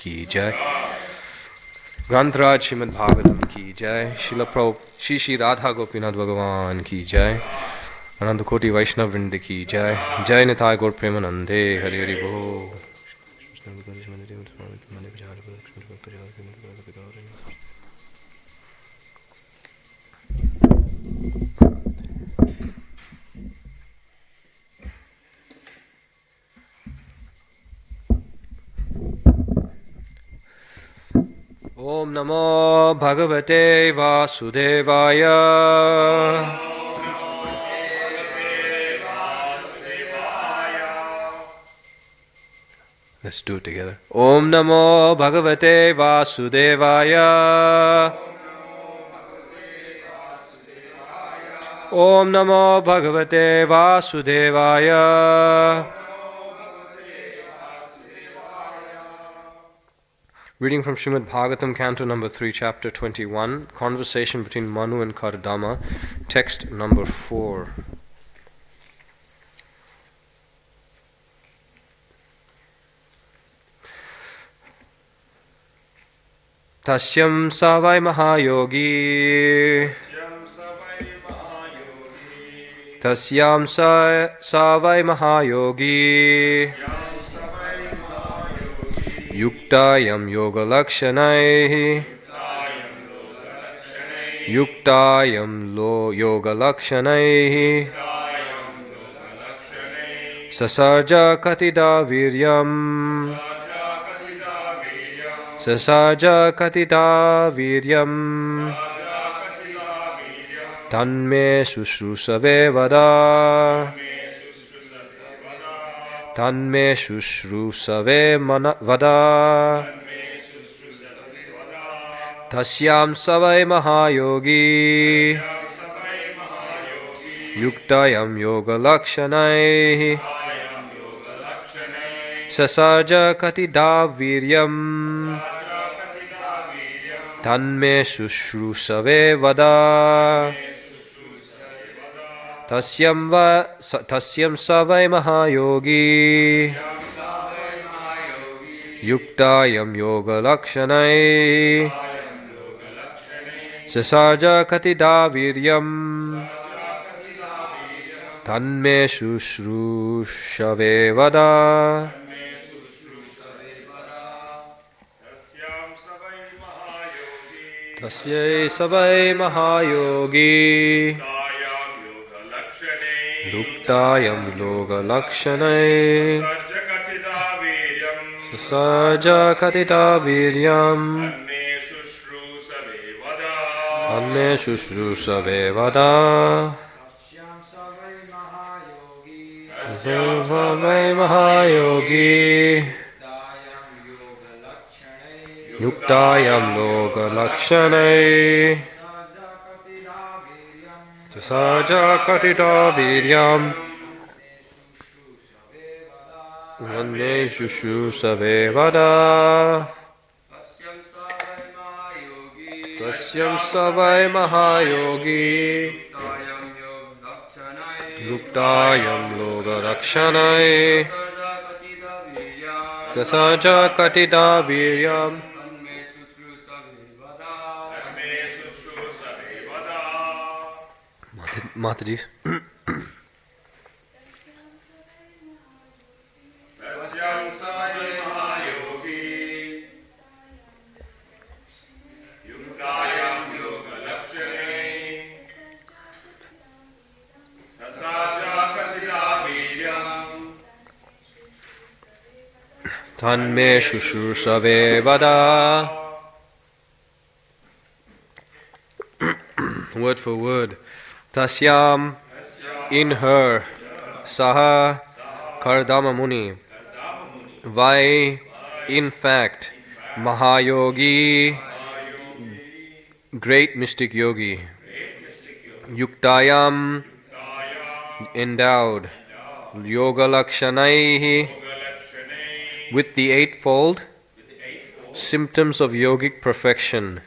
ki jai. Grantraj Srimad Bhagavatam ki jai. Srila Prabhupada Shri Radha Gopinath Bhagavan ki jai. Ananda Koti Vaishnav Vrinda ki jai. Jai Nitai Gaur Premanande Hari Hari Bo. Om Namo Bhagavate Vasudevaya. Let's do it together. Om Namo Bhagavate Vasudevaya. Om Namo Bhagavate Vasudevaya. Reading from Srimad Bhagavatam, Canto number 3, Chapter 21, Conversation between Manu and Kardama, text number 4. Tasyam savai mahayogi. Tasyam savai mahayogi. Yuktayam yoga lakshanai. Yuktayam lo yoga lakshanai. Sasarja katida viryam. Sasarja katida viryam. Tanme sushrusave vada. Tanme sushrusave vada. Tasyam savai mahayogi. Yuktayam yoga lakshanai. Sasarja katida viryam. Tanme sushrusave vada. Tasyam savai mahayogi. Yuktayam yoga lakshanai. Sasarja katida viryam. Tanme sushrusave vada. Tasyai savai mahayogi. Yuktayam yoga lakshanai. Sasarja katita viryam. Tanme sushrusave vada. Savai mahayogi. Yuktayam yoga lakshanai. Sasarja katita viryam. Tanme sushrusave vada. Tasyam savai mahayogi. Yuktayam yoga lakshanai. Sasarja katita viryam. Mataji. Tanme sushrusave vada. Word for word. Tasyam, in her, Saha, Kardama Muni, Vai, in fact, Mahayogi, great mystic yogi, Yuktayam, endowed, Yoga Lakshanaihi, with the eightfold symptoms of yogic perfection,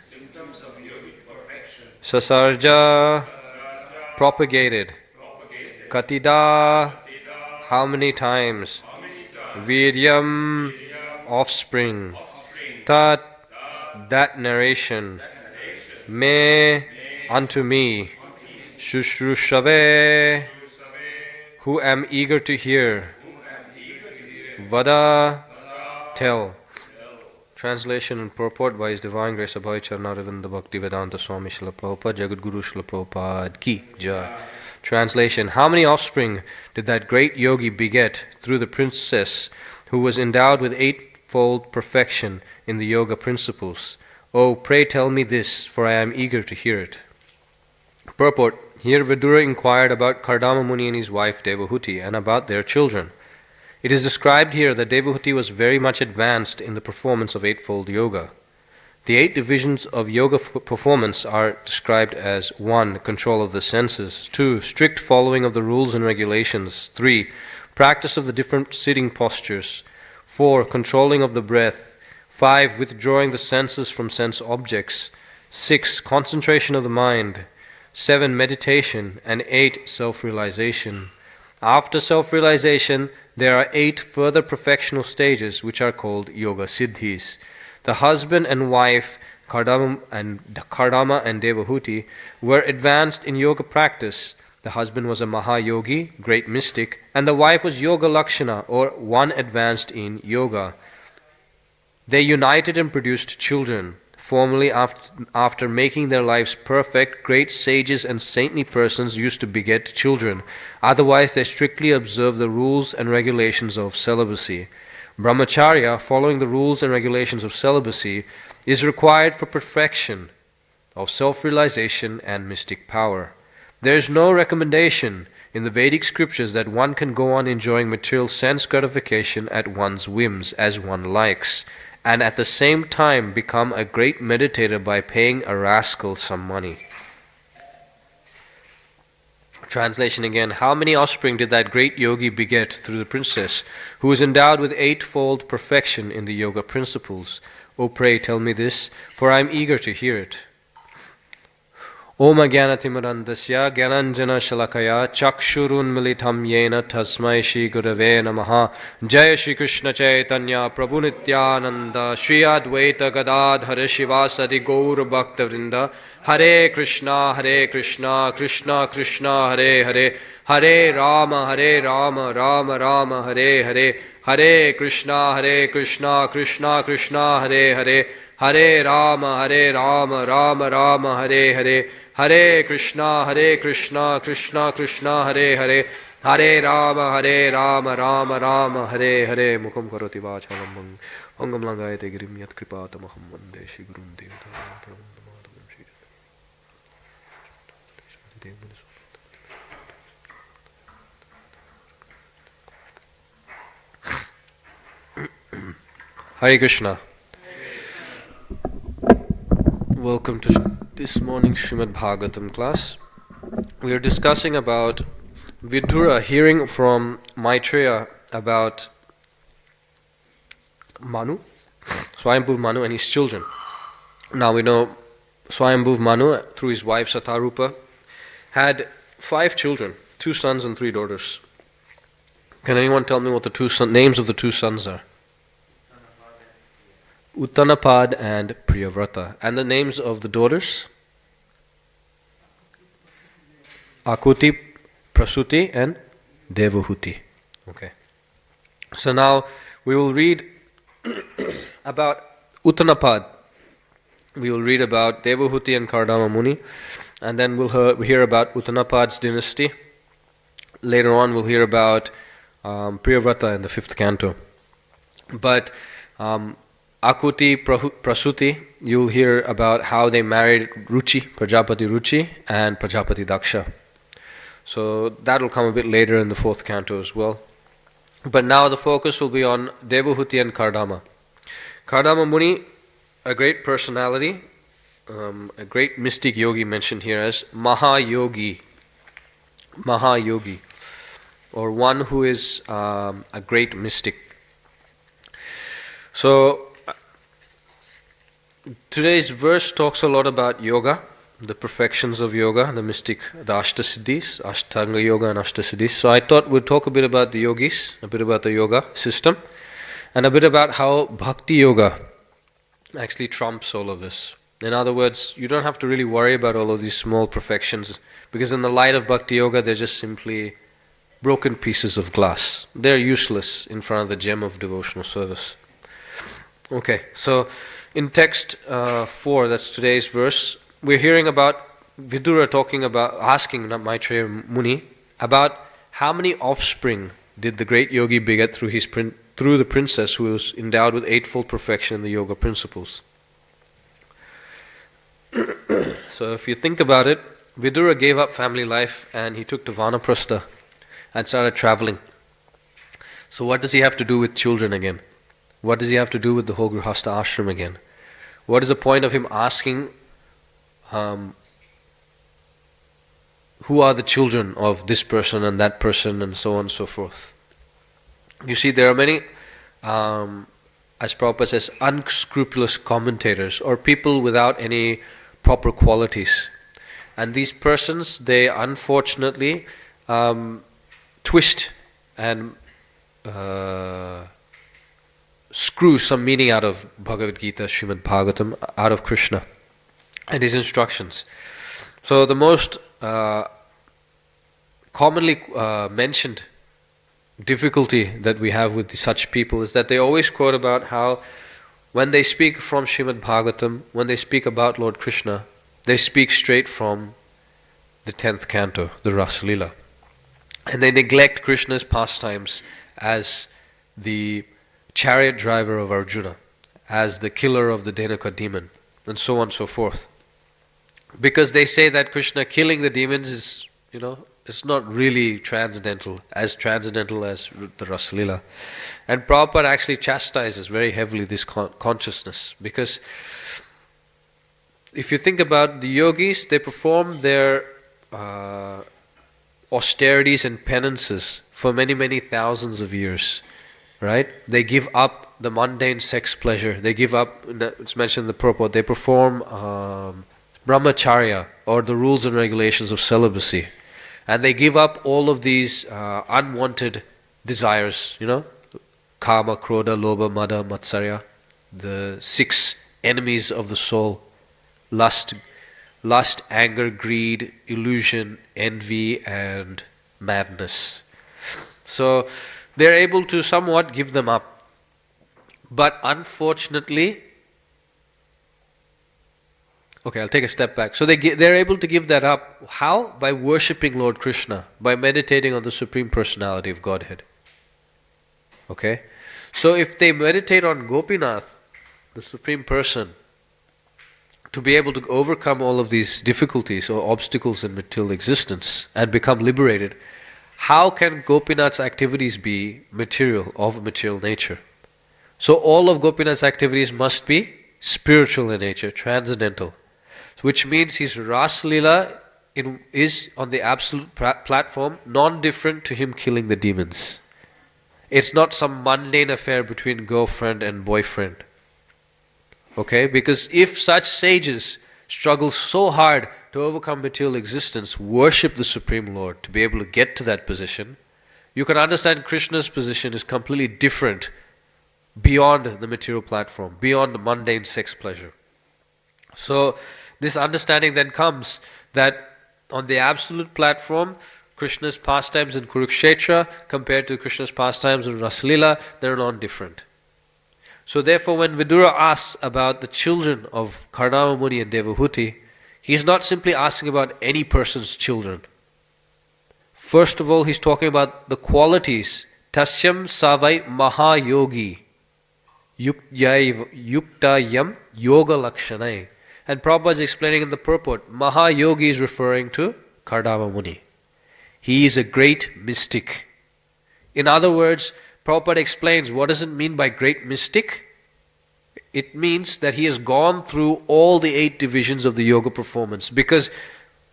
Sasarja, propagated, Katida, how many times, Viryam, offspring, tat, that narration, me, unto me, shushrusave, who am eager to hear, vada, tell. Translation and purport by His Divine Grace Abhay Charnaravinda Bhaktivedanta Swami Srila Prabhupada Jagadguru Srila Prabhupada Ki Jai. Translation: How many offspring did that great yogi beget through the princess who was endowed with eightfold perfection in the yoga principles? Oh, pray tell me this, for I am eager to hear it. Purport: Here Vidura inquired about Kardama Muni and his wife Devahuti and about their children. It is described here that Devahuti was very much advanced in the performance of eightfold yoga. The 8 divisions of yoga performance are described as 1. Control of the senses, 2. Strict following of the rules and regulations, 3. Practice of the different sitting postures, 4. Controlling of the breath, 5. Withdrawing the senses from sense objects, 6. Concentration of the mind, 7. Meditation, and 8. Self-realization. After self-realization, there are 8 further perfectional stages which are called Yoga Siddhis. The husband and wife, Kardama and Devahuti, were advanced in yoga practice. The husband was a Mahayogi, great mystic, and the wife was Yoga Lakshana, or one advanced in yoga. They united and produced children. Formerly, after making their lives perfect, great sages and saintly persons used to beget children. Otherwise, they strictly observed the rules and regulations of celibacy. Brahmacharya, following the rules and regulations of celibacy, is required for perfection of self-realization and mystic power. There is no recommendation in the Vedic scriptures that one can go on enjoying material sense gratification at one's whims as one likes, and at the same time become a great meditator by paying a rascal some money. Translation again: How many offspring did that great yogi beget through the princess, who was endowed with eightfold perfection in the yoga principles? Oh, pray tell me this, for I am eager to hear it. Om Jnanatimurandasya Jnananjana Shalakaya Chakshurun Militam Yena Tasmai Shri Gurave Namaha. Jaya Shri Krishna Chaitanya Prabhu Nityananda Shri Advaita Gadadhara Shivasadi Gaur Bhakta Vrinda. Hare Krishna Krishna Krishna Hare Hare, Hare Rama Rama Rama Hare Hare, Hare Krishna Krishna Krishna Hare Hare, Hare Rama Rama Rama Hare Hare, Hare Krishna Krishna Krishna Hare Hare, Hare Rama Rama Hare Hare. Mukham karoti vachalam angam langayate girim yat kripatamaham vande Shri Gurum Devatam. Hare Krishna. Welcome to this morning's Srimad Bhagavatam class. We are discussing about Vidura hearing from Maitreya about Manu, Swayambhuv Manu and his children. Now we know Swayambhuv Manu, through his wife Satarupa, had 5 children, 2 sons and 3 daughters. Can anyone tell me what the names of the 2 sons are? Uttanapad and Priyavrata. And the names of the daughters? Akuti, Prasuti and Devahuti. Okay. So now we will read about Uttanapad. We will read about Devahuti and Kardama Muni, and then we'll hear about Uttanapad's dynasty. Later on we'll hear about Priyavrata in the 5th canto. But Akuti, Prasuti, you'll hear about how they married Ruchi, Prajapati Ruchi and Prajapati Daksha. So that will come a bit later in the 4th canto as well. But now the focus will be on Devahuti and Kardama. Kardama Muni, a great personality, a great mystic yogi mentioned here as Mahayogi, or one who is a great mystic. So today's verse talks a lot about yoga, the perfections of yoga, the mystic, the Ashtasiddhis, Ashtanga Yoga and Ashtasiddhis. So I thought we'd talk a bit about the yogis, a bit about the yoga system, and a bit about how Bhakti Yoga actually trumps all of this. In other words, you don't have to really worry about all of these small perfections, because in the light of Bhakti Yoga, they're just simply broken pieces of glass. They're useless in front of the gem of devotional service. Okay, so in text 4, that's today's verse, we're hearing about Vidura asking Maitreya Muni about how many offspring did the great yogi beget through the princess who was endowed with eightfold perfection in the yoga principles. So if you think about it, Vidura gave up family life and he took to Vanaprastha and started traveling. So what does he have to do with children again? What does he have to do with the whole Grihastha ashram again? What is the point of him asking who are the children of this person and that person and so on and so forth? You see, there are many, as Prabhupada says, unscrupulous commentators or people without any proper qualities. And these persons, they unfortunately twist and screw some meaning out of Bhagavad Gita, Srimad Bhagavatam, out of Krishna and his instructions. So the most commonly mentioned difficulty that we have with such people is that they always quote about how when they speak from Srimad Bhagavatam, when they speak about Lord Krishna, they speak straight from the 10th canto, the Rasa Lila. And they neglect Krishna's pastimes as the chariot driver of Arjuna, as the killer of the Dhenaka demon, and so on and so forth. Because they say that Krishna killing the demons is, it's not really transcendental as the Rasa Lila. And Prabhupada actually chastises very heavily this consciousness, because if you think about the yogis, they perform their austerities and penances for many, many thousands of years, right? They give up the mundane sex pleasure. They give up, it's mentioned in the purport, they perform brahmacharya, or the rules and regulations of celibacy. And they give up all of these unwanted desires, kama, krodha, lobha, mada, matsarya, the 6 enemies of the soul: lust, anger, greed, illusion, envy, and madness. So they're able to somewhat give them up. But unfortunately, okay, I'll take a step back. So they're able to give that up. How? By worshipping Lord Krishna, by meditating on the Supreme Personality of Godhead. Okay? So if they meditate on Gopinath, the Supreme Person, to be able to overcome all of these difficulties or obstacles in material existence and become liberated, how can Gopinath's activities be material, of a material nature? So all of Gopinath's activities must be spiritual in nature, transcendental. Which means his Rasa Lila is on the absolute platform, non-different to him killing the demons. It's not some mundane affair between girlfriend and boyfriend. Okay? Because if such sages struggle so hard to overcome material existence, worship the Supreme Lord to be able to get to that position, you can understand Krishna's position is completely different beyond the material platform, beyond the mundane sex pleasure. So this understanding then comes that on the absolute platform, Krishna's pastimes in Kurukshetra compared to Krishna's pastimes in Rasa Lila, they're non-different. So therefore, when Vidura asks about the children of Kardama Muni and Devahuti, he's not simply asking about any person's children. First of all, he's talking about the qualities. Tasyam savai mahayogi yuktayam yoga lakshanai. And Prabhupada is explaining in the purport, Mahayogi is referring to Kardama Muni. He is a great mystic. In other words, Prabhupada explains what does it mean by great mystic? It means that he has gone through all the 8 divisions of the yoga performance. Because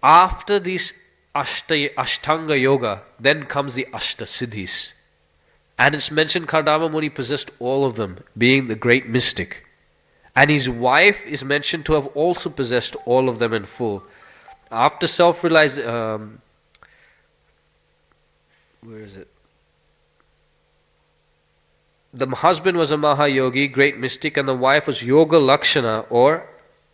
after this Ashtanga yoga, then comes the Ashta Siddhis. And it's mentioned Kardama Muni possessed all of them, being the great mystic. And his wife is mentioned to have also possessed all of them in full. After self-realization, where is it? the husband was a Mahayogi, great mystic, and the wife was Yoga Lakshana, or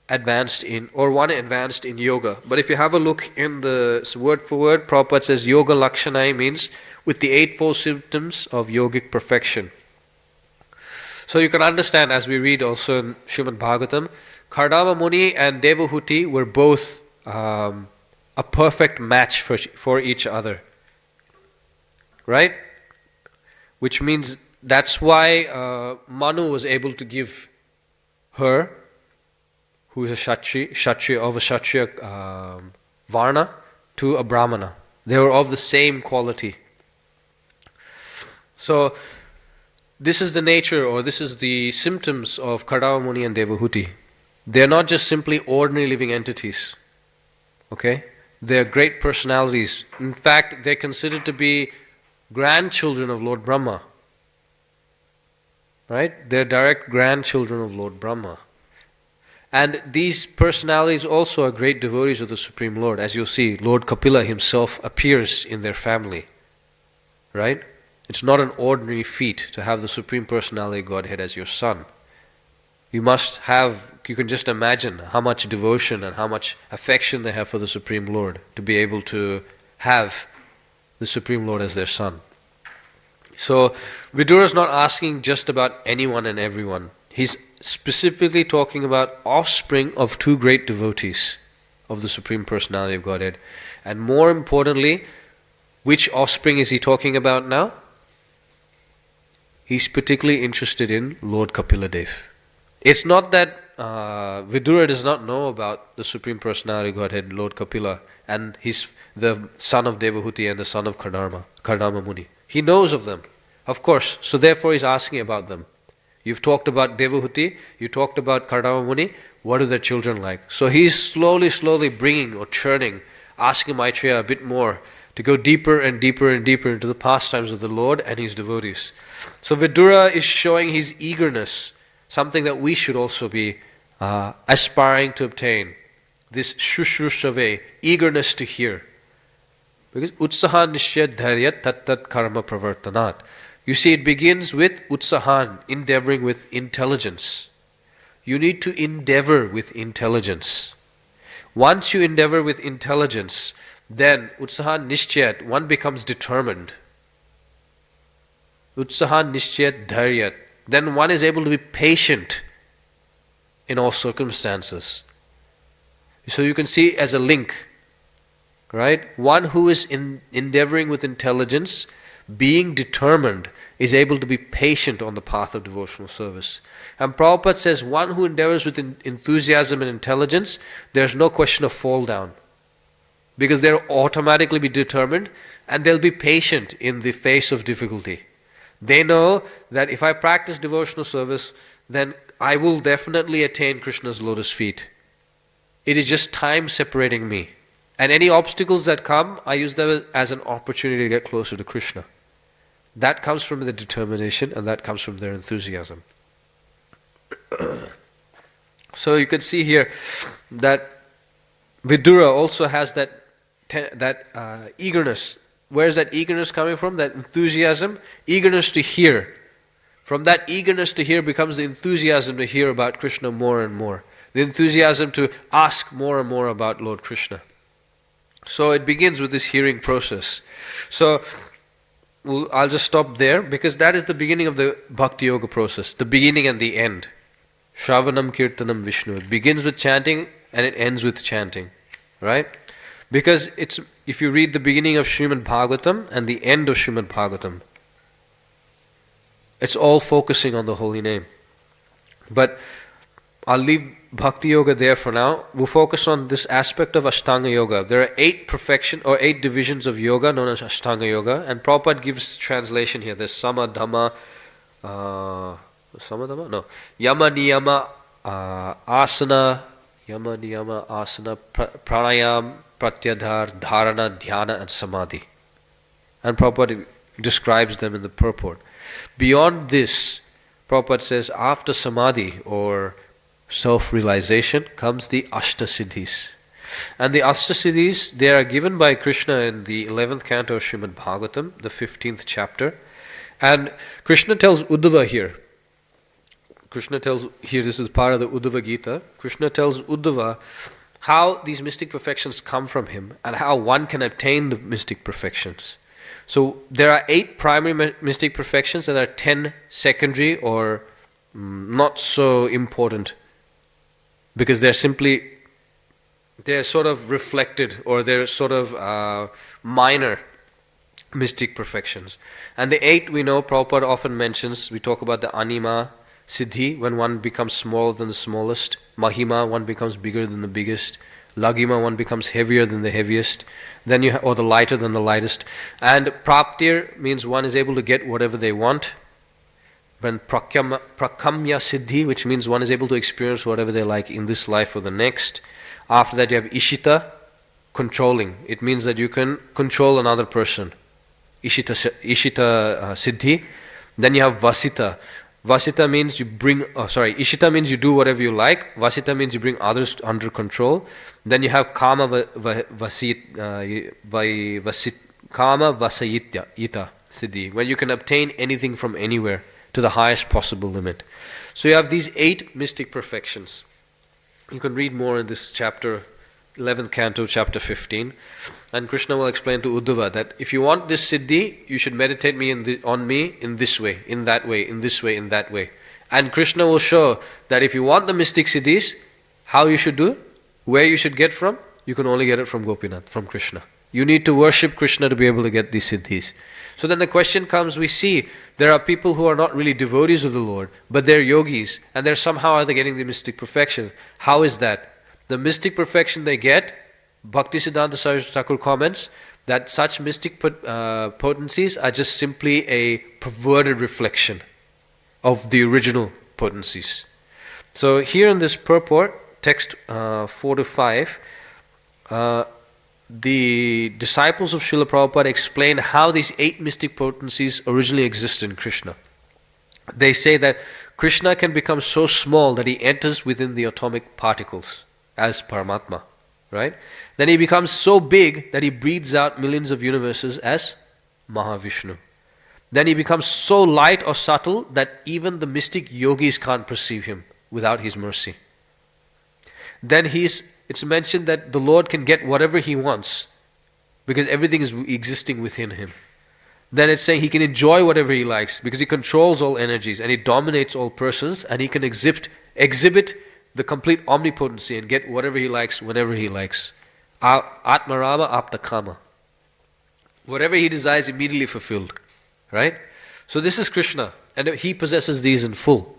advanced in yoga. But if you have a look in the word for word, Prabhupada says Yoga Lakshana means with the eightfold symptoms of yogic perfection. So you can understand, as we read also in Srimad Bhagavatam, Kardama Muni and Devahuti were both a perfect match for each other. Right? Which means that's why Manu was able to give her, who is a Kshatriya of a Kshatriya Varna, to a Brahmana. They were of the same quality. So, this is the nature, or this is the symptoms of Kardama Muni and Devahuti. They are not just simply ordinary living entities. Okay? They are great personalities. In fact, they are considered to be grandchildren of Lord Brahma. Right? They are direct grandchildren of Lord Brahma. And these personalities also are great devotees of the Supreme Lord. As you'll see, Lord Kapila himself appears in their family. Right? It's not an ordinary feat to have the Supreme Personality Godhead as your son. You can just imagine how much devotion and how much affection they have for the Supreme Lord to be able to have the Supreme Lord as their son. So, Vidura is not asking just about anyone and everyone. He's specifically talking about offspring of two great devotees of the Supreme Personality of Godhead. And more importantly, which offspring is he talking about now? He's particularly interested in Lord Kapila Dev. It's not that Vidura does not know about the Supreme Personality of Godhead, Lord Kapila, and he's the son of Devahuti and the son of Kardama Muni. He knows of them, of course. So therefore he's asking about them. You've talked about Devahuti, you talked about Kardama Muni, what are their children like? So he's slowly bringing or churning, asking Maitreya a bit more to go deeper and deeper and deeper into the pastimes of the Lord and his devotees. So Vidura is showing his eagerness, something that we should also be aspiring to obtain. This shushrusave, eagerness to hear. Because utsahan nishya dharyat tat karma pravartanat. You see, it begins with utsahan, endeavoring with intelligence. You need to endeavor with intelligence. Once you endeavor with intelligence, then utsahan nishchyat, one becomes determined. Utsahan nishchyat dharyat. Then one is able to be patient in all circumstances. So you can see as a link, right? One who is endeavoring with intelligence, being determined, is able to be patient on the path of devotional service. And Prabhupada says, one who endeavors with enthusiasm and intelligence, there's no question of fall down. Because they'll automatically be determined and they'll be patient in the face of difficulty. They know that if I practice devotional service, then I will definitely attain Krishna's lotus feet. It is just time separating me. And any obstacles that come, I use them as an opportunity to get closer to Krishna. That comes from their determination and that comes from their enthusiasm. So you can see here that Vidura also has that eagerness. Where is that eagerness coming from? That enthusiasm, eagerness to hear. From that eagerness to hear becomes the enthusiasm to hear about Krishna more and more. The enthusiasm to ask more and more about Lord Krishna. So it begins with this hearing process. So I'll just stop there because that is the beginning of the Bhakti Yoga process. The beginning and the end. Shravanam Kirtanam Vishnu. It begins with chanting and it ends with chanting. Right? Because if you read the beginning of Srimad Bhagavatam and the end of Srimad Bhagavatam, it's all focusing on the holy name. But I'll leave Bhakti Yoga there for now. We'll focus on this aspect of Ashtanga Yoga. There are 8 divisions of yoga known as Ashtanga Yoga, and Prabhupada gives translation here. There's Sama Dhamma, Yama Niyama, Asana, Pranayam, Pratyadhar, Dharana, Dhyana and Samadhi. And Prabhupada describes them in the purport. Beyond this, Prabhupada says after Samadhi or self-realization comes the Ashtasiddhis. And the Ashtasiddhis, they are given by Krishna in the 11th canto of Srimad Bhagavatam, the 15th chapter. And Krishna tells Uddhava here, this is part of the Uddhava Gita, Krishna tells Uddhava how these mystic perfections come from him and how one can obtain the mystic perfections. So there are 8 primary mystic perfections and there are 10 secondary or not so important, because they're sort of reflected, or they're sort of minor mystic perfections. And the 8 we know Prabhupada often mentions. We talk about the Anima Siddhi, when one becomes smaller than the smallest. Mahima, one becomes bigger than the biggest. Lagima, one becomes heavier than the heaviest. Then or the lighter than the lightest. And Praptir means one is able to get whatever they want. When Prakamya Siddhi, which means one is able to experience whatever they like in this life or the next. After that you have Ishita, controlling. It means that you can control another person. Ishita Siddhi. Then you have Vasita. Vasita means Ishita means you do whatever you like. Vasita means you bring others under control. Then you have Kama Vasayitya Siddhi, where you can obtain anything from anywhere to the highest possible limit. So you have these 8 mystic perfections. You can read more in this chapter, 11th canto, chapter 15. And Krishna will explain to Uddhava that if you want this siddhi, you should meditate on me in this way, in that way, in this way, in that way. And Krishna will show that if you want the mystic siddhis, how you should do, where you should get from, you can only get it from Gopinath, from Krishna. You need to worship Krishna to be able to get these siddhis. So then the question comes, we see there are people who are not really devotees of the Lord, but they're yogis, and they're somehow getting the mystic perfection. How is that? The mystic perfection they get, Bhaktisiddhanta Saraswati Thakur comments that such mystic potencies are just simply a perverted reflection of the original potencies. So here in this purport, text 4 to 5, the disciples of Srila Prabhupada explain how these 8 mystic potencies originally exist in Krishna. They say that Krishna can become so small that he enters within the atomic particles as Paramatma, right? Then he becomes so big that he breathes out millions of universes as Mahavishnu. Then he becomes so light or subtle that even the mystic yogis can't perceive him without his mercy. Then it's mentioned that the Lord can get whatever he wants because everything is existing within him. Then it's saying he can enjoy whatever he likes because he controls all energies and he dominates all persons, and he can exhibit the complete omnipotency and get whatever he likes whenever he likes. Atmarama Aptakama. Whatever he desires, immediately fulfilled. Right? So this is Krishna, and he possesses these in full.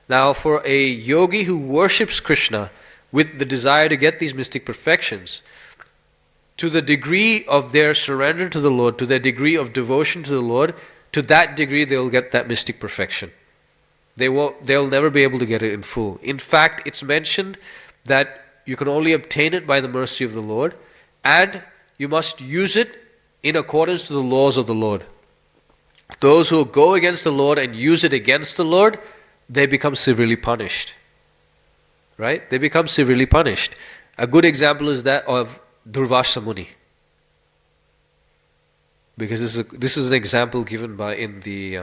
Now for a yogi who worships Krishna with the desire to get these mystic perfections, to the degree of their surrender to the Lord, to their degree of devotion to the Lord, to that degree they will get that mystic perfection. They'll never be able to get it in full. In fact, it's mentioned that you can only obtain it by the mercy of the Lord, and you must use it in accordance to the laws of the Lord. Those who go against the Lord and use it against the Lord, they become severely punished. Right? They become severely punished. A good example is that of Durvasa Muni. Because this is an example given in the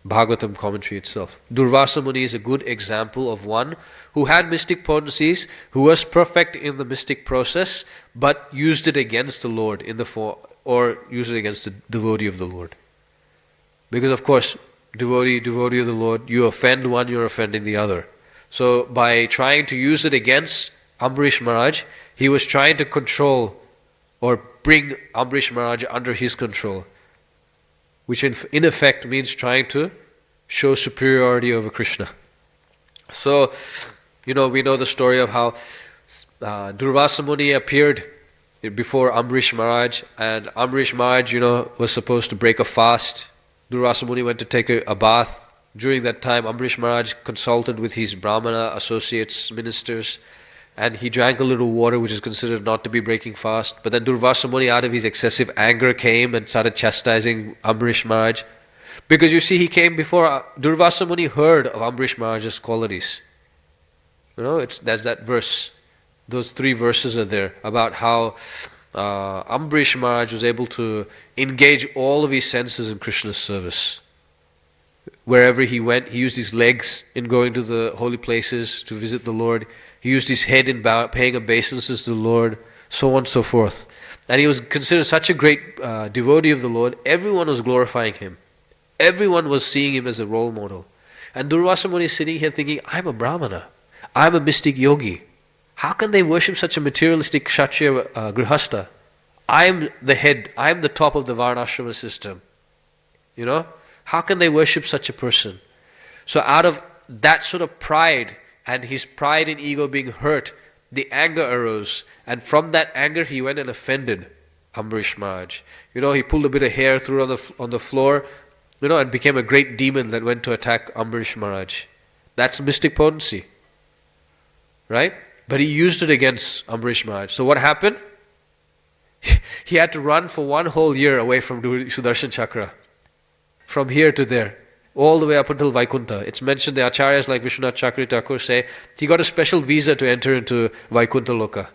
Bhagavatam commentary itself. Durvasa Muni is a good example of one who had mystic potencies, who was perfect in the mystic process, but used it against the Lord or used it against the devotee of the Lord. Because of course, devotee of the Lord, you offend one, you're offending the other. So by trying to use it against Ambarish Maharaj, he was trying to control or bring Ambarish Maharaj under his control, which in effect means trying to show superiority over Krishna. So, we know the story of how Durvasa Muni appeared before Ambarish Maharaj, and Ambarish Maharaj, was supposed to break a fast. Durvasa Muni went to take a bath. During that time, Ambarish Maharaj consulted with his Brahmana associates, ministers, and he drank a little water, which is considered not to be breaking fast. But then Durvasa Muni, out of his excessive anger, came and started chastising Ambarish Maharaj. Because you see, he came before Durvasa Muni heard of Ambarish Maharaj's qualities. There's that verse. Those 3 verses are there about how Ambarish Maharaj was able to engage all of his senses in Krishna's service. Wherever he went, he used his legs in going to the holy places to visit the Lord. He used his head in paying obeisances to the Lord, so on and so forth. And he was considered such a great devotee of the Lord. Everyone was glorifying him. Everyone was seeing him as a role model. And Durvasa Muni is sitting here thinking, I'm a Brahmana. I'm a mystic yogi. How can they worship such a materialistic Kshatriya Grihastha? I'm the head. I'm the top of the Varnashrama system. You know? How can they worship such a person? So out of that sort of pride, and his pride and ego being hurt, the anger arose. And from that anger, he went and offended Ambarish Maharaj. You know, he pulled a bit of hair, threw it on the floor, you know, and became a great demon that went to attack Ambarish Maharaj. That's mystic potency. Right? But he used it against Ambarish Maharaj. So what happened? He had to run for 1 whole year away from Sudarshan Chakra. From here to there. All the way up until Vaikuntha. It's mentioned the acharyas like Vishwanath Chakravarti Thakur say, he got a special visa to enter into Vaikuntha Loka.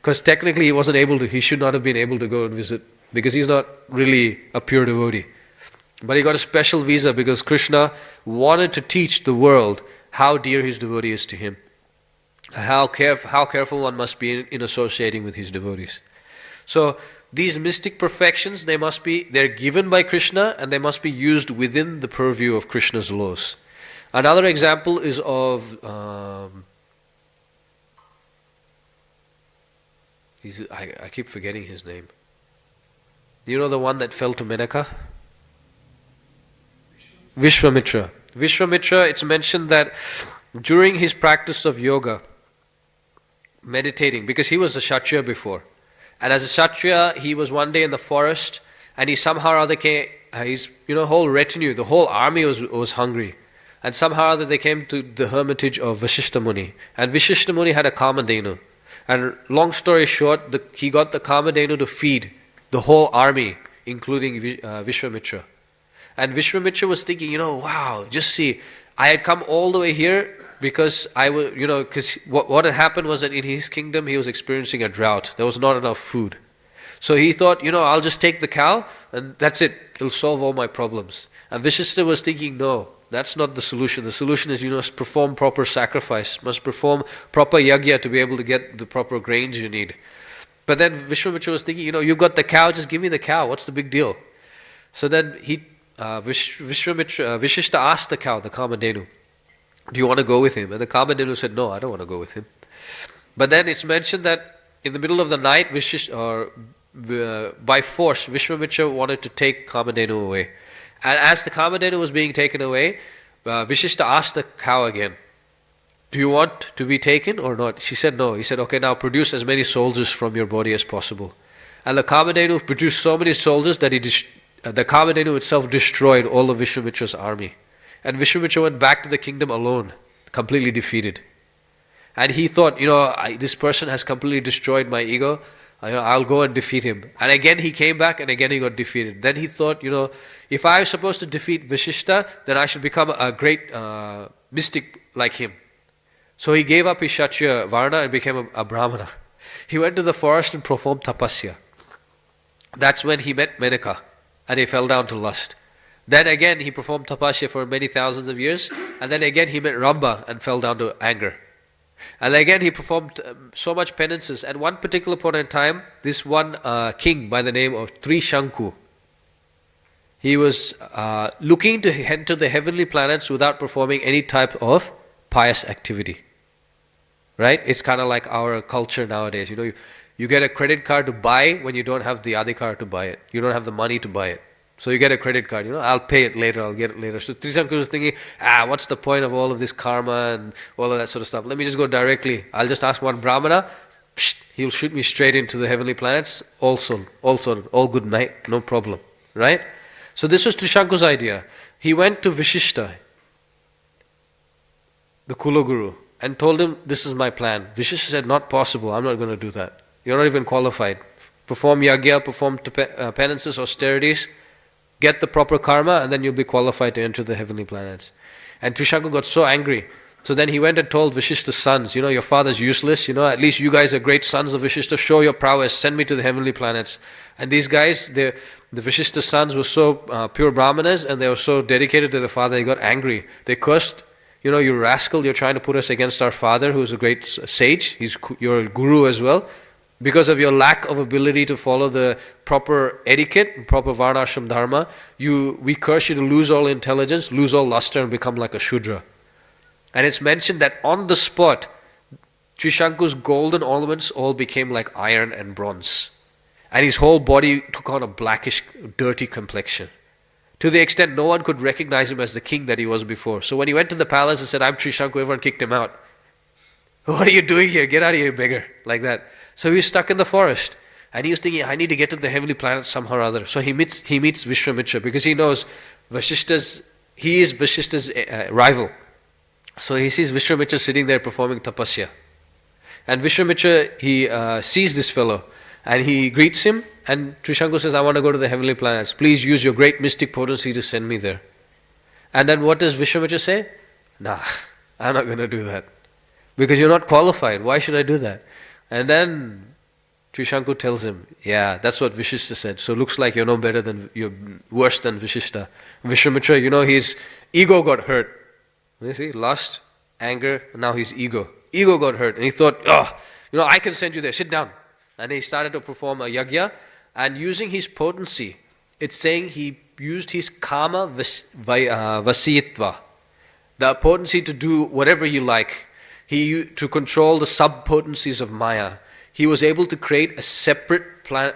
Because technically he wasn't able to, he should not have been able to go and visit. Because he's not really a pure devotee. But he got a special visa because Krishna wanted to teach the world how dear his devotee is to him. How careful one must be in associating with his devotees. So these mystic perfections, they're given by Krishna and they must be used within the purview of Krishna's laws. Another example is of I keep forgetting his name. You know the one that fell to Menaka? Vishwamitra. Vishwamitra, it's mentioned that during his practice of yoga, meditating, because he was a Kshatriya before, and as a Kshatriya, he was one day in the forest, and he somehow or other came, his whole retinue, the whole army was hungry, and somehow or other they came to the hermitage of Vashishta Muni, and Vashishta Muni had a Kamadhenu, and long story short, he got the Kamadhenu to feed the whole army, including Vishwamitra. And Vishwamitra was thinking, wow, just see, I had come all the way here because because what had happened was that in his kingdom he was experiencing a drought. There was not enough food. So he thought, I'll just take the cow and that's it. It'll solve all my problems. And Vishishta was thinking, no, that's not the solution. The solution is you must perform proper sacrifice, must perform proper yagya to be able to get the proper grains you need. But then Vishwamitra was thinking, you've got the cow, just give me the cow. What's the big deal? So then Vishishta asked the cow, the Kamadhenu, do you want to go with him? And the Kamadhenu said, no, I don't want to go with him. But then it's mentioned that in the middle of the night, by force, Vishwamitra wanted to take Kamadhenu away. And as the Kamadhenu was being taken away, Vishishta asked the cow again, do you want to be taken or not? She said no. He said, okay, now produce as many soldiers from your body as possible. And the Kamadhenu produced so many soldiers that the Kamadhenu itself destroyed all of Vishwamitra's army. And Vishwamitra went back to the kingdom alone, completely defeated. And he thought, this person has completely destroyed my ego. I'll go and defeat him. And again he came back and again he got defeated. Then he thought, if I was supposed to defeat Vashishta, then I should become a great mystic like him. So he gave up his Kshatriya Varna and became a Brahmana. He went to the forest and performed tapasya. That's when he met Menaka and he fell down to lust. Then again he performed tapasya for many thousands of years, and then again he met Ramba and fell down to anger. And again he performed so much penances. At one particular point in time, this one king by the name of Trishanku, he was looking to enter the heavenly planets without performing any type of pious activity. Right? It's kind of like our culture nowadays. You get a credit card to buy when you don't have the adhikar to buy it. You don't have the money to buy it. So you get a credit card, I'll pay it later, I'll get it later. So Trishanku was thinking, what's the point of all of this karma and all of that sort of stuff? Let me just go directly. I'll just ask one Brahmana, he'll shoot me straight into the heavenly planets, all good night, no problem. Right? So this was Trishanku's idea. He went to Vashishta, the Kulaguru, and told him, this is my plan. Vashishta said, not possible, I'm not going to do that. You're not even qualified. Perform yagya, perform penances, austerities, get the proper karma, and then you'll be qualified to enter the heavenly planets. And Trishanku got so angry. So then he went and told Vashishta's sons, your father's useless, at least you guys are great sons of Vashishta, show your prowess, send me to the heavenly planets. And these guys, they the Vishishta sons were so pure brahmanas and they were so dedicated to the father, they got angry. They cursed, you rascal, you're trying to put us against our father who's a great sage. You're a guru as well. Because of your lack of ability to follow the proper etiquette, proper varnashram dharma, we curse you to lose all intelligence, lose all luster and become like a Shudra. And it's mentioned that on the spot, Trishanku's golden ornaments all became like iron and bronze. And his whole body took on a blackish, dirty complexion. To the extent no one could recognize him as the king that he was before. So when he went to the palace and said, I'm Trishanku, everyone kicked him out. What are you doing here? Get out of here, beggar. Like that. So he was stuck in the forest. And he was thinking, I need to get to the heavenly planet somehow or other. So he meets Vishwamitra because he knows he is Vashishta's rival. So he sees Vishwamitra sitting there performing tapasya. And Vishwamitra, he sees this fellow and he greets him, and Trishanku says, I want to go to the heavenly planets. Please use your great mystic potency to send me there. And then what does Vishwamitra say? Nah, I'm not going to do that. Because you're not qualified. Why should I do that? And then Trishanku tells him, yeah, that's what Vishishta said. So it looks like you're worse than Vishishta. Vishwamitra, his ego got hurt. You see, lust, anger, and now his ego. Ego got hurt. And he thought, I can send you there. Sit down. And he started to perform a yagya. And using his potency, it's saying he used his kama vasiyitva. The potency to do whatever you like. To control the sub-potencies of Maya. He was able to create a separate plan.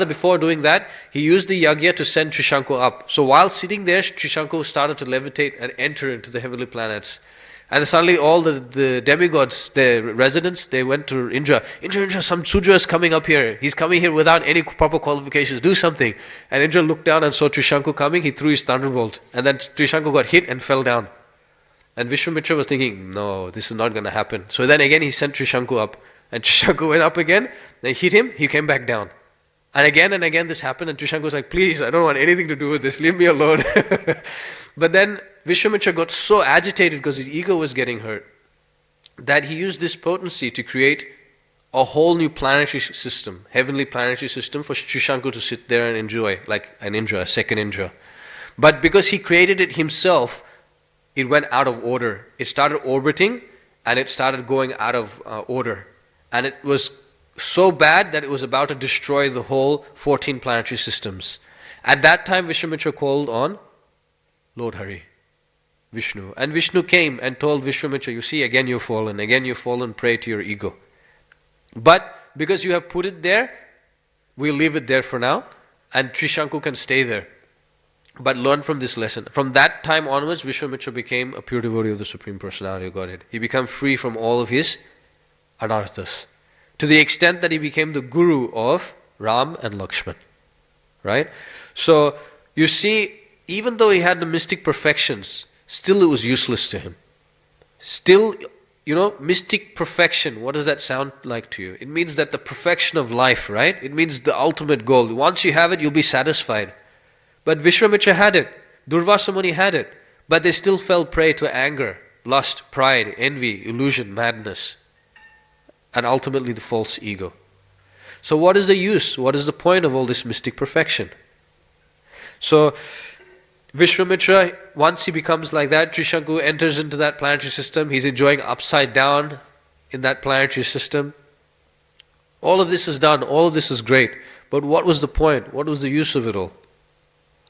Before doing that, he used the yagya to send Trishanku up. So while sitting there, Trishanku started to levitate and enter into the heavenly planets. And suddenly all the demigods, their residents, they went to Indra. Indra, some Sudra is coming up here. He's coming here without any proper qualifications. Do something. And Indra looked down and saw Trishanku coming. He threw his thunderbolt. And then Trishanku got hit and fell down. And Vishwamitra was thinking, no, this is not going to happen. So then again he sent Trishanku up. And Trishanku went up again. They hit him. He came back down. And again this happened. And Trishanku was like, please, I don't want anything to do with this. Leave me alone. But then Vishwamitra got so agitated because his ego was getting hurt that he used this potency to create a whole new planetary system, heavenly planetary system for Trishanku to sit there and enjoy, like an Indra, a second Indra. But because he created it himself, it went out of order. It started orbiting and it started going out of order. And it was so bad that it was about to destroy the whole 14 planetary systems. At that time, Vishwamitra called on Lord Hari, Vishnu. And Vishnu came and told Vishwamitra, you see, again you've fallen prey to your ego. But because you have put it there, we'll leave it there for now, and Trishanku can stay there. But learn from this lesson. From that time onwards, Vishwamitra became a pure devotee of the Supreme Personality of Godhead. He became free from all of his anarthas, to the extent that he became the guru of Ram and Lakshman. Right? So, you see, even though he had the mystic perfections, still it was useless to him. Still, mystic perfection, what does that sound like to you? It means that the perfection of life, right? It means the ultimate goal. Once you have it, you'll be satisfied. But Vishwamitra had it. Durvasa Muni had it. But they still fell prey to anger, lust, pride, envy, illusion, madness. And ultimately the false ego. So what is the use? What is the point of all this mystic perfection? So, Vishwamitra, once he becomes like that, Trishanku enters into that planetary system. He's enjoying upside down in that planetary system. All of this is done. All of this is great. But what was the point? What was the use of it all?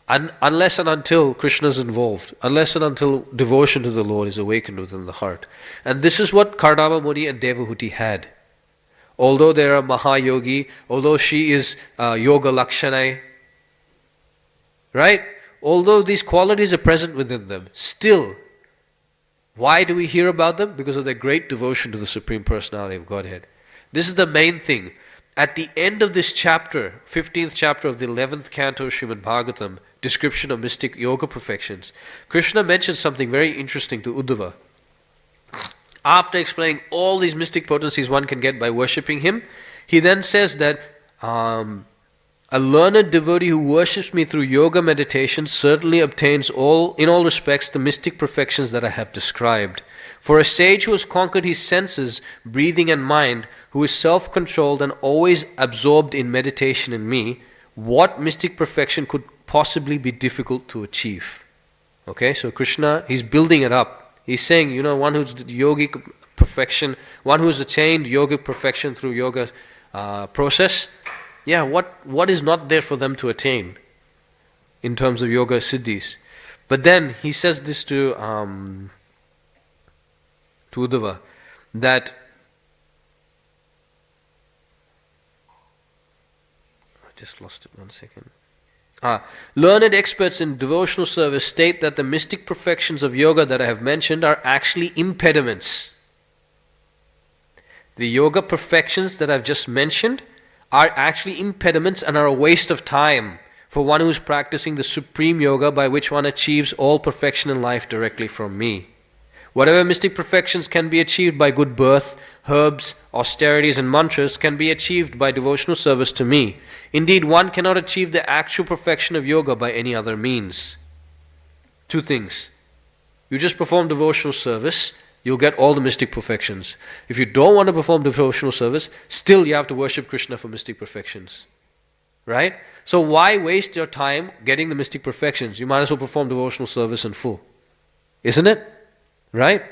Unless and until Krishna is involved. Unless and until devotion to the Lord is awakened within the heart. And this is what Kardama Muni and Devahuti had. Although they are Mahayogi, although she is Yoga Lakshanai, right? Although these qualities are present within them, still, why do we hear about them? Because of their great devotion to the Supreme Personality of Godhead. This is the main thing. At the end of this chapter, 15th chapter of the 11th canto Srimad Bhagavatam, description of mystic yoga perfections, Krishna mentions something very interesting to Uddhava. After explaining all these mystic potencies one can get by worshipping him, he then says that a learned devotee who worships me through yoga meditation certainly obtains in all respects the mystic perfections that I have described. For a sage who has conquered his senses, breathing and mind, who is self-controlled and always absorbed in meditation in me, what mystic perfection could possibly be difficult to achieve. Okay, so Krishna, he's building it up. He's saying, one who's yogic perfection, one who's attained yogic perfection through yoga process, what is not there for them to attain in terms of yoga siddhis? But then he says this to Uddhava, that I just lost it 1 second. Learned experts in devotional service state that the mystic perfections of yoga that I have mentioned are actually impediments. The yoga perfections that I've just mentioned are actually impediments and are a waste of time for one who is practicing the supreme yoga by which one achieves all perfection in life directly from me. Whatever mystic perfections can be achieved by good birth, herbs, austerities and mantras can be achieved by devotional service to me. Indeed, one cannot achieve the actual perfection of yoga by any other means. 2 things. You just perform devotional service, you'll get all the mystic perfections. If you don't want to perform devotional service, still you have to worship Krishna for mystic perfections. Right? So why waste your time getting the mystic perfections? You might as well perform devotional service in full. Isn't it? Right?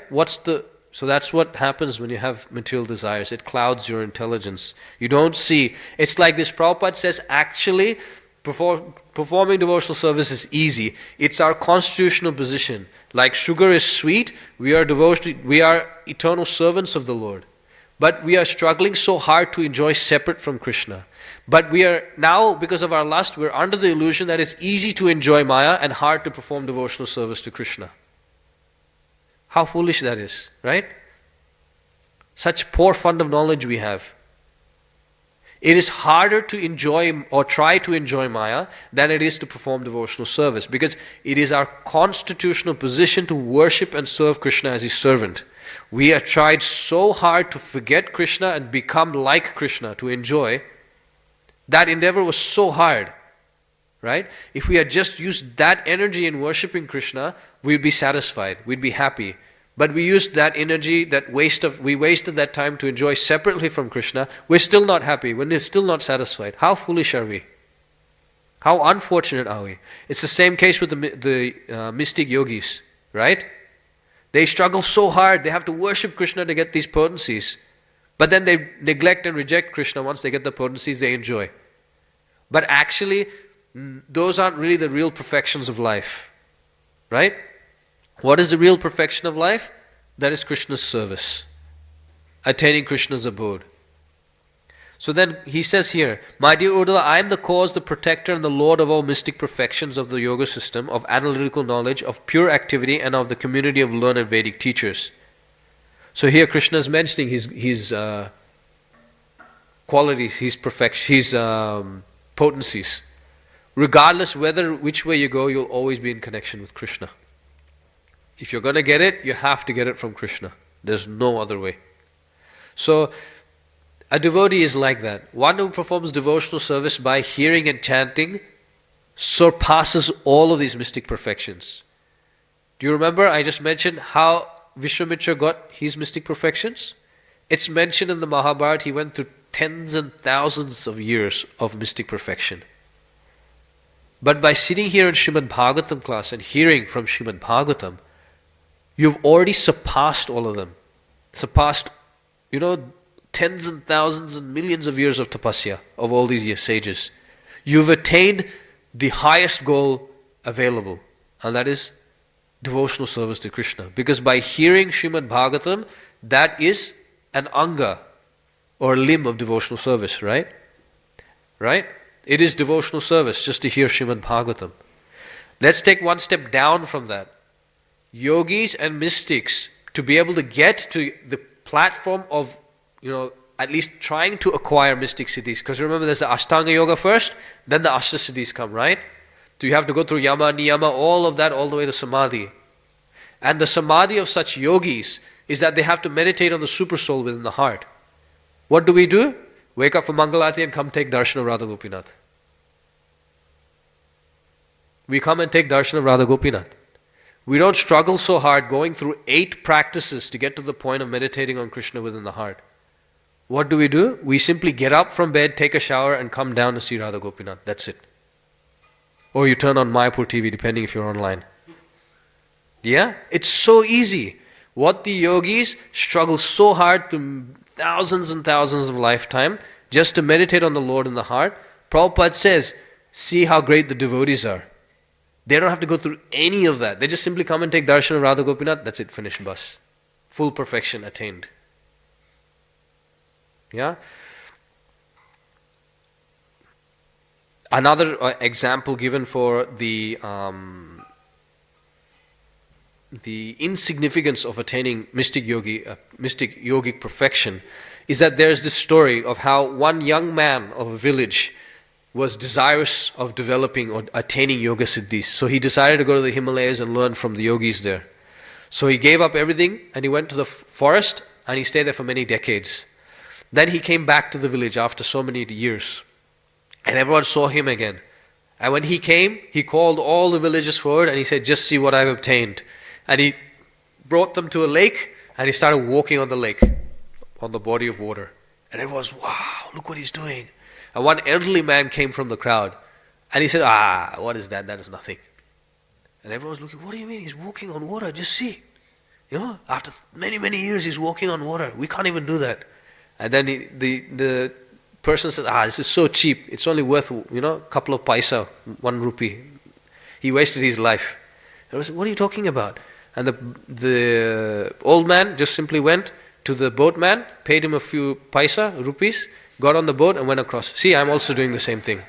So that's what happens when you have material desires. It clouds your intelligence. You don't see. It's like this. Prabhupada says, actually, performing devotional service is easy. It's our constitutional position. Like sugar is sweet, we are eternal servants of the Lord. But we are struggling so hard to enjoy separate from Krishna. But we are now, because of our lust, we're under the illusion that it's easy to enjoy Maya and hard to perform devotional service to Krishna. How foolish that is, right? Such poor fund of knowledge we have. It is harder to enjoy or try to enjoy Maya than it is to perform devotional service, because it is our constitutional position to worship and serve Krishna as his servant. We have tried so hard to forget Krishna and become like Krishna, to enjoy. That endeavor was so hard, right? If we had just used that energy in worshipping Krishna, we'd be satisfied, we'd be happy. But we used that energy, we wasted that time to enjoy separately from Krishna. We're still not happy, we're still not satisfied. How foolish are we? How unfortunate are we? It's the same case with the mystic yogis, right? They struggle so hard, they have to worship Krishna to get these potencies. But then they neglect and reject Krishna. Once they get the potencies, they enjoy. But actually, those aren't really the real perfections of life, right? What is the real perfection of life? That is Krishna's service, attaining Krishna's abode. So then he says here, my dear Uddhava, I am the cause, the protector and the Lord of all mystic perfections of the yoga system, of analytical knowledge, of pure activity and of the community of learned Vedic teachers. So here Krishna is mentioning his qualities, his perfection, his potencies. Regardless which way you go, you'll always be in connection with Krishna. If you're going to get it, you have to get it from Krishna. There's no other way. So, a devotee is like that. One who performs devotional service by hearing and chanting surpasses all of these mystic perfections. Do you remember I just mentioned how Vishwamitra got his mystic perfections? It's mentioned in the Mahabharata, he went through tens and thousands of years of mystic perfection. But by sitting here in Srimad Bhagavatam class and hearing from Srimad Bhagavatam, you've already surpassed all of them. Surpassed, tens and thousands and millions of years of tapasya of all these sages. You've attained the highest goal available, and that is devotional service to Krishna. Because by hearing Srimad Bhagavatam, that is an anga or a limb of devotional service, right? Right? It is devotional service just to hear Srimad Bhagavatam. Let's take one step down from that. Yogis and mystics, to be able to get to the platform of, at least trying to acquire mystic siddhis. Because remember, there's the Ashtanga Yoga first, then the Ashta Siddhis come, right? So you have to go through Yama, Niyama, all of that, all the way to Samadhi. And the Samadhi of such yogis is that they have to meditate on the super soul within the heart. What do? Wake up for Mangalati and come take darshan of Radha Gopinath. We come and take darshan of Radha Gopinath. We don't struggle so hard going through 8 practices to get to the point of meditating on Krishna within the heart. What do? We simply get up from bed, take a shower, and come down to see Radha Gopinath. That's it. Or you turn on Mayapur TV, depending if you're online. Yeah? It's so easy. What the yogis struggle so hard through thousands and thousands of lifetime just to meditate on the Lord in the heart. Prabhupada says, see how great the devotees are. They don't have to go through any of that. They just simply come and take darshan of Radha Gopinath. That's it, finished bus. Full perfection attained. Yeah? Another example given for the insignificance of attaining mystic yogic perfection is that there's this story of how one young man of a village was desirous of developing or attaining yoga siddhis. So he decided to go to the Himalayas and learn from the yogis there. So he gave up everything and he went to the forest and he stayed there for many decades. Then he came back to the village after so many years. And everyone saw him again. And when he came, he called all the villagers forward and he said, just see what I've obtained. And he brought them to a lake and he started walking on the lake, on the body of water. And everyone was, wow, look what he's doing. And one elderly man came from the crowd and he said, what is that? That is nothing. And everyone was looking, what do you mean? He's walking on water, just see. You know, after many, many years he's walking on water. We can't even do that. And then the person said, this is so cheap. It's only worth, a couple of paisa, 1 rupee. He wasted his life. I was, what are you talking about? And the old man just simply went to the boatman, paid him a few paisa, rupees, got on the boat and went across. See, I'm also doing the same thing.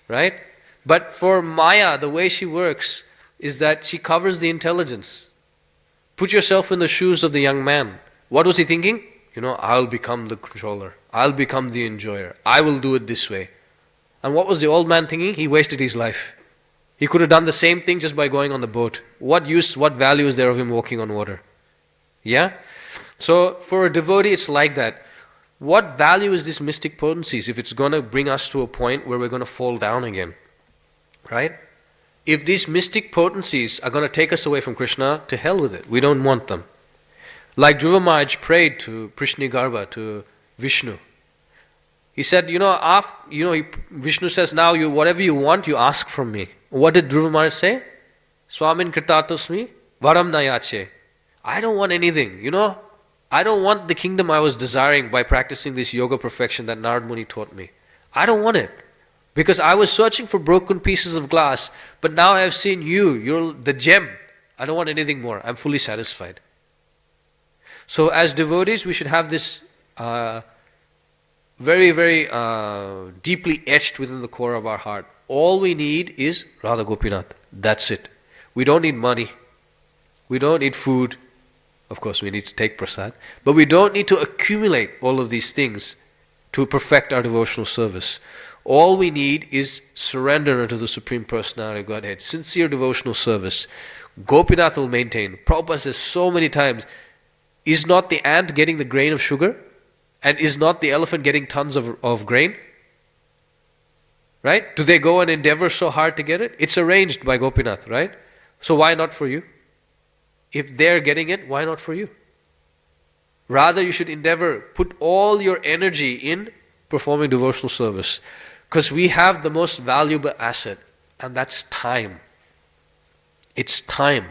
Right? But for Maya, the way she works is that she covers the intelligence. Put yourself in the shoes of the young man. What was he thinking? I'll become the controller. I'll become the enjoyer. I will do it this way. And what was the old man thinking? He wasted his life. He could have done the same thing just by going on the boat. What use, what value is there of him walking on water? Yeah? So for a devotee, it's like that. What value is this mystic potencies if it's going to bring us to a point where we're going to fall down again? Right? If these mystic potencies are going to take us away from Krishna, to hell with it. We don't want them. Like Dhruva Maharaj prayed to Prishnigarbha, to Vishnu. He said, Vishnu says, now whatever you want, you ask from me. What did Dhruva Maharaj say? Swamin kritatosmi varam nayache. I don't want anything, I don't want the kingdom I was desiring by practicing this yoga perfection that Narad Muni taught me. I don't want it. Because I was searching for broken pieces of glass, but now I have seen you, you're the gem. I don't want anything more. I'm fully satisfied. So as devotees, we should have this very, very deeply etched within the core of our heart. All we need is Radha Gopinath. That's it. We don't need money. We don't need food. Of course, we need to take prasad. But we don't need to accumulate all of these things to perfect our devotional service. All we need is surrender unto the Supreme Personality of Godhead. Sincere devotional service. Gopinath will maintain. Prabhupada says so many times, is not the ant getting the grain of sugar? And is not the elephant getting tons of grain? Right? Do they go and endeavor so hard to get it? It's arranged by Gopinath, right? So why not for you? If they're getting it, why not for you? Rather, you should endeavor, put all your energy in performing devotional service. Because we have the most valuable asset, and that's time. It's time.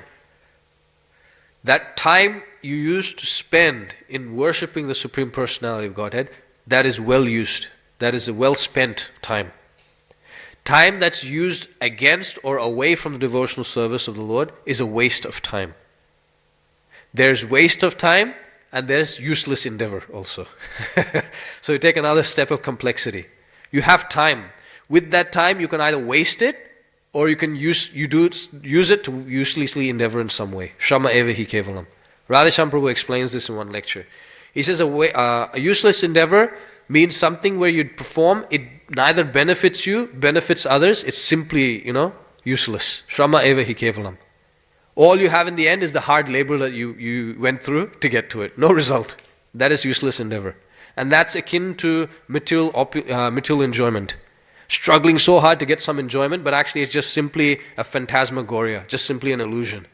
That time you used to spend in worshipping the Supreme Personality of Godhead, that is well used. That is a well spent time. Time that's used against or away from the devotional service of the Lord is a waste of time. There's waste of time and there's useless endeavor also. So you take another step of complexity. You have time. With that time you can either waste it or you can use it to uselessly endeavor in some way. Shrama eva hi kevalam. Radheshyam Prabhu explains this in one lecture. He says a useless endeavor means something where you perform, it neither benefits you, benefits others, it's simply, useless. Shrama eva hi kevalam. All you have in the end is the hard labor that you went through to get to it. No result. That is useless endeavor. And that's akin to material enjoyment. Struggling so hard to get some enjoyment, but actually it's just simply a phantasmagoria, just simply an illusion.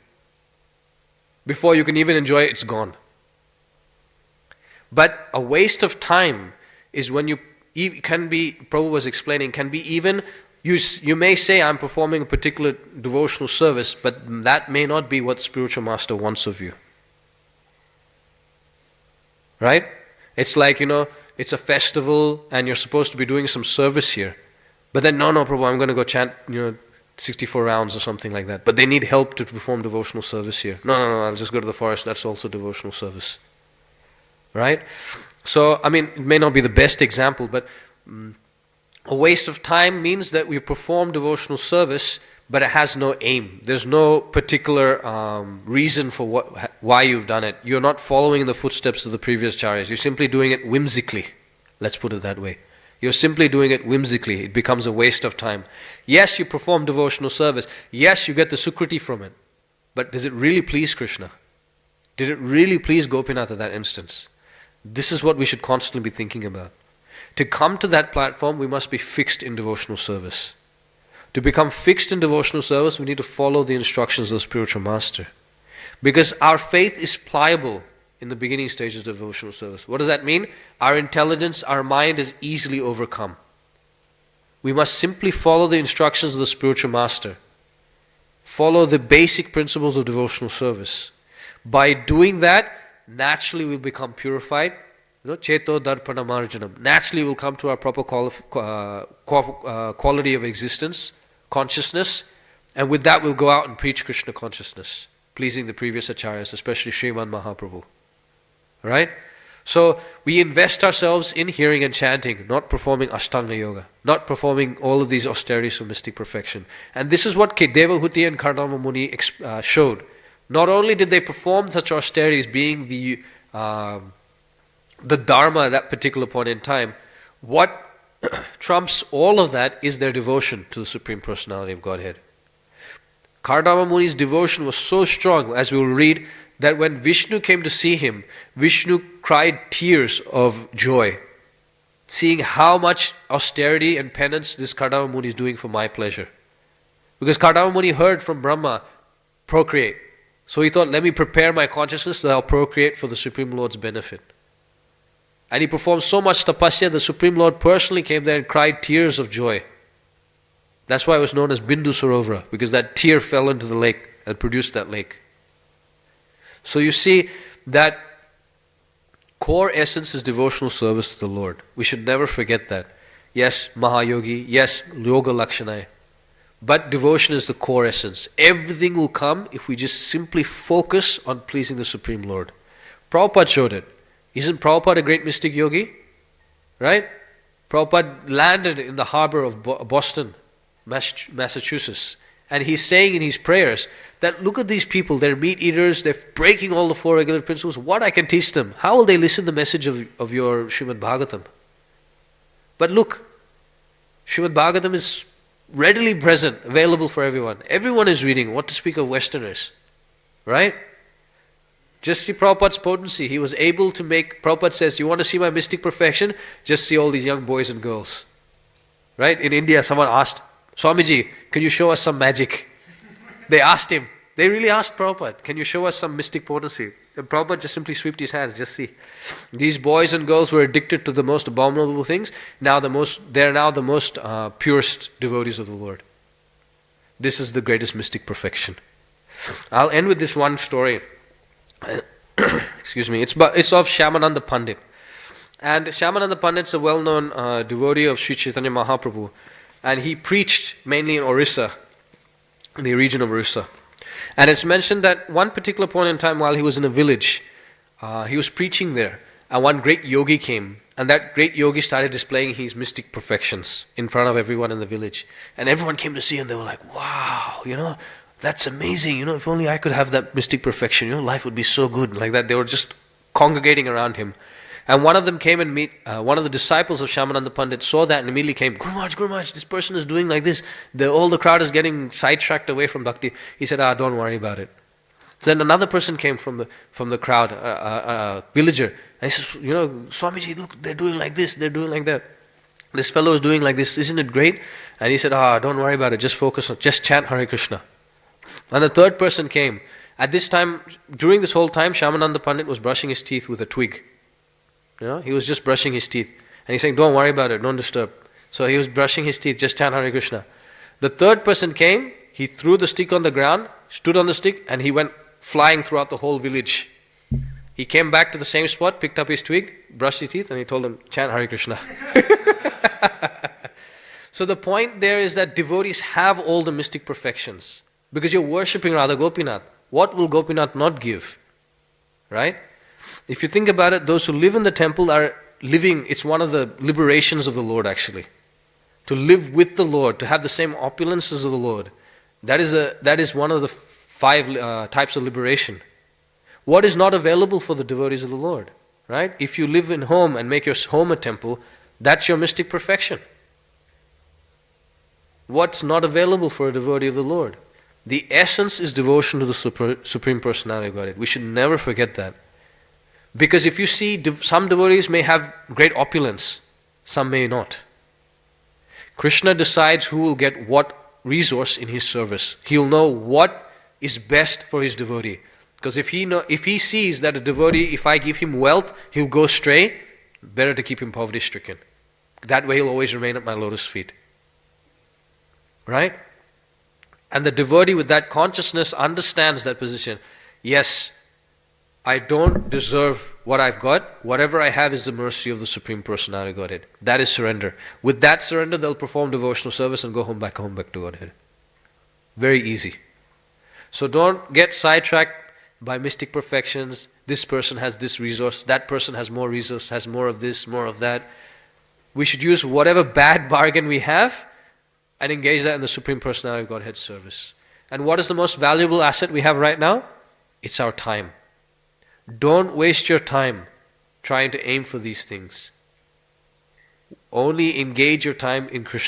Before you can even enjoy it, it's gone. But a waste of time is when you can be, Prabhu was explaining, can be even, you may say I'm performing a particular devotional service, but that may not be what spiritual master wants of you. Right? It's like, it's a festival and you're supposed to be doing some service here. But then, no, Prabhu, I'm going to go chant, 64 rounds or something like that. But they need help to perform devotional service here. No, I'll just go to the forest. That's also devotional service. Right? So, it may not be the best example, but a waste of time means that we perform devotional service, but it has no aim. There's no particular reason for why you've done it. You're not following in the footsteps of the previous acharyas. You're simply doing it whimsically. Let's put it that way. You're simply doing it whimsically. It becomes a waste of time. Yes, you perform devotional service. Yes, you get the sukriti from it. But does it really please Krishna? Did it really please Gopinath at that instance? This is what we should constantly be thinking about. To come to that platform, we must be fixed in devotional service. To become fixed in devotional service, we need to follow the instructions of the spiritual master. Because our faith is pliable in the beginning stages of devotional service. What does that mean? Our intelligence, our mind is easily overcome. We must simply follow the instructions of the spiritual master. Follow the basic principles of devotional service. By doing that, naturally we'll become purified. Cheto darpana marjanam. Naturally we'll come to our proper quality of existence, consciousness, and with that we'll go out and preach Krishna consciousness, pleasing the previous acharyas, especially Sriman Mahaprabhu. Right? So we invest ourselves in hearing and chanting, not performing Ashtanga Yoga, not performing all of these austerities of mystic perfection. And this is what Devahuti and Kardama Muni showed. Not only did they perform such austerities, being the Dharma at that particular point in time, what trumps all of that is their devotion to the Supreme Personality of Godhead. Kardama Muni's devotion was so strong, as we will read, that when Vishnu came to see him, Vishnu cried tears of joy, seeing how much austerity and penance this Kardama Muni is doing for my pleasure. Because Kardama Muni heard from Brahma, procreate. So he thought, let me prepare my consciousness so that I'll procreate for the Supreme Lord's benefit. And he performed so much tapasya, the Supreme Lord personally came there and cried tears of joy. That's why it was known as Bindu Sarovara, because that tear fell into the lake and produced that lake. So you see that core essence is devotional service to the Lord. We should never forget that. Yes, Mahayogi, yes, Yoga Lakshanai. But devotion is the core essence. Everything will come if we just simply focus on pleasing the Supreme Lord. Prabhupada showed it. Isn't Prabhupada a great mystic yogi? Right? Prabhupada landed in the harbor of Boston, Massachusetts. And he's saying in his prayers that look at these people, they're meat eaters, they're breaking all the four regular principles. What I can teach them? How will they listen to the message of your Srimad Bhagavatam? But look, Srimad Bhagavatam is readily present, available for everyone. Everyone is reading, what to speak of Westerners. Right? Just see Prabhupada's potency. He was able to make, Prabhupada says, you want to see my mystic perfection? Just see all these young boys and girls. Right? In India, someone asked, Swamiji, can you show us some magic? They asked him. They really asked Prabhupada, can you show us some mystic potency? And Prabhupada just simply swept his hands. Just see. These boys and girls were addicted to the most abominable things. They're now the most purest devotees of the Lord. This is the greatest mystic perfection. I'll end with this one story. Excuse me. It's of Shyamananda Pandit. And Shyamananda Pandit is a well-known devotee of Sri Chaitanya Mahaprabhu. And he preached mainly in Orissa, in the region of Orissa. And it's mentioned that one particular point in time while he was in a village, he was preaching there. And one great yogi came. And that great yogi started displaying his mystic perfections in front of everyone in the village. And everyone came to see him. They were like, wow, that's amazing. If only I could have that mystic perfection, life would be so good. Like that, they were just congregating around him. And one of them came and one of the disciples of Shyamananda Pandit saw that and immediately came, Guru Maharaj, this person is doing like this. All the crowd is getting sidetracked away from bhakti. He said, don't worry about it. So then another person came from the crowd, a villager. And he says, Swamiji, look, they're doing like this, they're doing like that. This fellow is doing like this, isn't it great? And he said, don't worry about it, just chant Hare Krishna. And the third person came. At this time, during this whole time, Shyamananda Pandit was brushing his teeth with a twig. He was just brushing his teeth. And he's saying, don't worry about it, don't disturb. So he was brushing his teeth, just chant Hare Krishna. The third person came, he threw the stick on the ground, stood on the stick, and he went flying throughout the whole village. He came back to the same spot, picked up his twig, brushed his teeth, and he told them, chant Hare Krishna. So the point there is that devotees have all the mystic perfections. Because you're worshipping Radha Gopinath. What will Gopinath not give? Right? If you think about it, those who live in the temple are living, it's one of the liberations of the Lord actually. To live with the Lord, to have the same opulences of the Lord. That is one of the 5 types of liberation. What is not available for the devotees of the Lord? Right? If you live in home and make your home a temple, that's your mystic perfection. What's not available for a devotee of the Lord? The essence is devotion to the Supreme Personality of Godhead. We should never forget that. Because if you see, some devotees may have great opulence, some may not. Krishna decides who will get what resource in his service. He'll know what is best for his devotee. Because if he sees that a devotee, if I give him wealth, he'll go astray, better to keep him poverty-stricken. That way he'll always remain at my lotus feet. Right? And the devotee with that consciousness understands that position. Yes, I don't deserve what I've got. Whatever I have is the mercy of the Supreme Personality of Godhead. That is surrender. With that surrender, they'll perform devotional service and go home back to Godhead. Very easy. So don't get sidetracked by mystic perfections. This person has this resource, that person has more resource, has more of this, more of that. We should use whatever bad bargain we have and engage that in the Supreme Personality of Godhead service. And what is the most valuable asset we have right now? It's our time. Don't waste your time trying to aim for these things. Only engage your time in Krishna.